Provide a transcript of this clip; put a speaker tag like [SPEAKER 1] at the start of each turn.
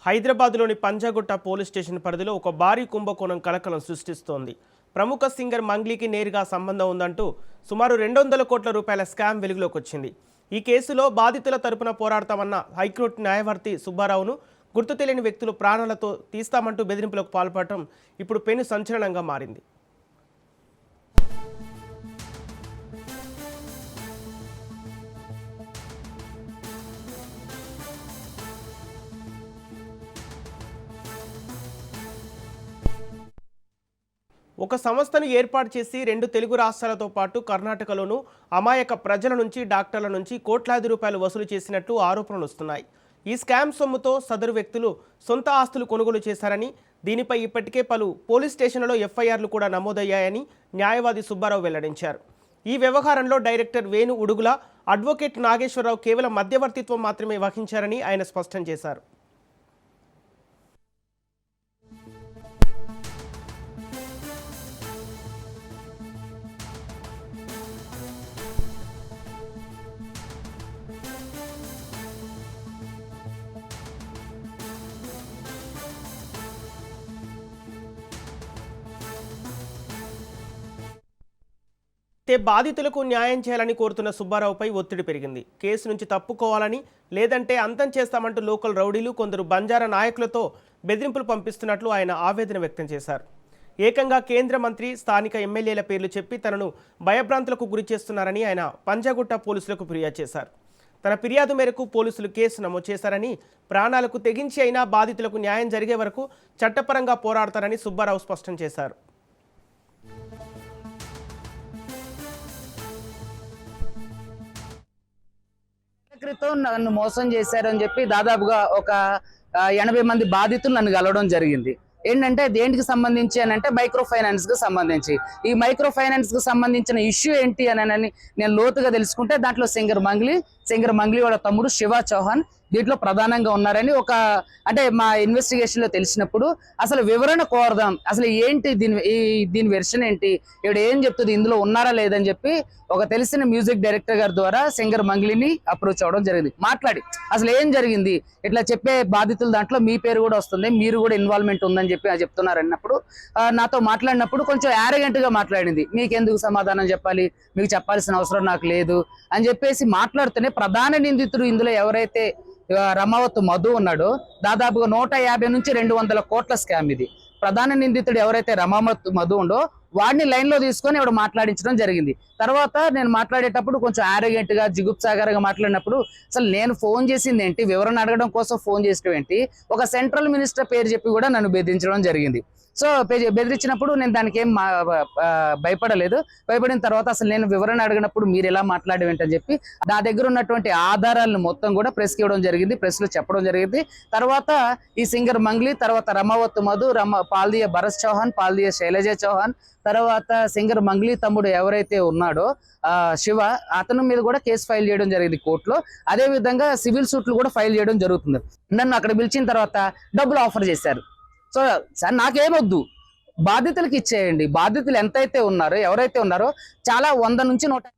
[SPEAKER 1] హైదరాబాద్లోని Panjagutta police station పరిధిలో ఒక భారీ కుంభకోణం కలకలం సృష్టిస్తోంది. ప్రముఖ సింగర్ మంగ్లీకి నేరుగా సంబంధం ఉందంటూ సుమారు 200 కోట్ల రూపాయల స్కామ్ వెలుగులోకి వచ్చింది. ఈ కేసులో బాధితుల తరపున పోరాడతామన్న హైకోర్టు న్యాయవాది సుబ్బారావును గుర్తు తెలియని వ్యక్తులు ప్రాణాలతో తీస్తామంటూ బెదిరింపులకు పాల్పడటం ఇప్పుడు పెను సంచలనంగా మారింది. ఒక సంస్థను ఏర్పాటు చేసి 2 తెలుగు రాష్ట్రాలతో పాటు కర్ణాటకలోనూ అమాయక ప్రజల నుంచి డాక్టర్ల నుంచి కోట్లాది రూపాయలు వసూలు చేసినట్లు ఆరోపణలు వస్తున్నాయి. ఈ స్కామ్ సొమ్ముతో సదరు వ్యక్తులు సొంత ఆస్తులు కొనుగోలు చేశారని, దీనిపై ఇప్పటికే పలు పోలీస్ స్టేషన్లలో ఎఫ్ఐఆర్లు కూడా నమోదయ్యాయని న్యాయవాది సుబ్బారావు వెల్లడించారు. ఈ వ్యవహారంలో డైరెక్టర్ వేణు ఉడుగుల, అడ్వకేట్ నాగేశ్వరరావు కేవలం మధ్యవర్తిత్వం మాత్రమే వహించారని ఆయన స్పష్టం చేశారు. బాధితులకు న్యాయం చేయాలని కోరుతున్న సుబ్బారావుపై ఒత్తిడి పెరిగింది. కేసు నుంచి తప్పుకోవాలని, లేదంటే అంతం చేస్తామంటూ లోకల్ రౌడీలు, కొందరు బంజారా నాయకులతో బెదిరింపులు పంపిస్తున్నట్లు ఆయన ఆవేదన వ్యక్తం చేశారు. ఏకంగా కేంద్ర మంత్రి, స్థానిక ఎమ్మెల్యేల పేర్లు చెప్పి తనను భయభ్రాంతులకు గురి చేస్తున్నారని ఆయన పంజాగుట్ట పోలీసులకు ఫిర్యాదు చేశారు. తన ఫిర్యాదు మేరకు పోలీసులు కేసు నమోదు చేశారని, ప్రాణాలకు తెగించి అయినా బాధితులకు న్యాయం జరిగే వరకు చట్టపరంగా పోరాడతారని సుబ్బారావు స్పష్టం చేశారు.
[SPEAKER 2] క్రితం నన్ను మోసం చేశారు అని చెప్పి దాదాపుగా ఒక 80 మంది బాధితులు నన్ను కలవడం జరిగింది. ఏంటంటే దేనికి సంబంధించి అని అంటే మైక్రో ఫైనాన్స్ కి సంబంధించి. ఈ మైక్రో ఫైనాన్స్ కి సంబంధించిన ఇష్యూ ఏంటి అని నేను లోతుగా తెలుసుకుంటే దాంట్లో సింగర్ మంగ్లీ వాళ్ళ తమ్ముడు శివ చౌహాన్ దీంట్లో ప్రధానంగా ఉన్నారని అంటే మా ఇన్వెస్టిగేషన్ లో తెలిసినప్పుడు అసలు వివరణ కోరదాం, అసలు ఏంటి దీని వెర్షన్ ఏంటి, ఇక్కడ ఏం చెప్తుంది, ఇందులో ఉన్నారా లేదని చెప్పి ఒక తెలిసిన మ్యూజిక్ డైరెక్టర్ గారి ద్వారా సింగర్ మంగ్లీని అప్రోచ్ అవ్వడం జరిగింది. మాట్లాడి అసలు ఏం జరిగింది, ఇట్లా చెప్పే బాధితుల దాంట్లో మీ పేరు కూడా వస్తుంది, మీరు కూడా ఇన్వాల్వ్మెంట్ ఉందని చెప్పి చెప్తున్నారు అన్నప్పుడు నాతో మాట్లాడినప్పుడు కొంచెం యారగెంట్ గా మాట్లాడింది. మీకెందుకు సమాధానం చెప్పాలి, మీకు చెప్పాల్సిన అవసరం నాకు లేదు అని చెప్పేసి మాట్లాడుతూనే ప్రధాన నిందితుడు ఇందులో ఎవరైతే రమావత్ మధు ఉన్నాడో దాదాపుగా 150 నుంచి 200 కోట్ల స్కామ్ ఇది. ప్రధాన నిందితుడు ఎవరైతే రమావత్ మధు ఉండో వాడిని లైన్ లో తీసుకొని ఇవిడ మాట్లాడించడం జరిగింది. తర్వాత నేను మాట్లాడేటప్పుడు కొంచెం ఆరోగెంట్ గా జిగుప్సాగరంగా మాట్లాడినప్పుడు అసలు నేను ఫోన్ చేసింది ఏంటి, వివరణ అడగడం కోసం ఫోన్ చేసడం ఏంటి, ఒక సెంట్రల్ మినిస్టర్ పేరు చెప్పి కూడా నన్ను బెదిరించడం జరిగింది. సో బెదిరించినప్పుడు నేను దానికి ఏం భయపడలేదు. భయపడిన తర్వాత అసలు నేను వివరణ అడిగినప్పుడు మీరు ఎలా మాట్లాడేంటని చెప్పి నా దగ్గర ఉన్నటువంటి ఆధారాలను మొత్తం కూడా ప్రెస్కి ఇవ్వడం జరిగింది, ప్రెస్ లో చెప్పడం జరిగింది. తర్వాత ఈ సింగర్ మంగ్లీ, తర్వాత రమావత్ మధు, పాల్దియ భరత్ చౌహాన్, పాల్దియ శైలజ చౌహాన్, తర్వాత సింగర్ మంగ్లీ తమ్ముడు ఎవరైతే ఉన్నాడో శివ, అతని మీద కూడా కేసు ఫైల్ చేయడం జరిగింది కోర్టులో. అదే విధంగా సివిల్ సూట్లు కూడా ఫైల్ చేయడం జరుగుతుంది. నన్ను అక్కడ పిలిచిన తర్వాత డబ్బులు ఆఫర్ చేశారు. సో సార్ నాకేమొద్దు, బాధితులకి ఇచ్చేయండి, బాధితులు ఎంతైతే ఉన్నారో ఎవరైతే ఉన్నారో చాలా 100 నుంచి 100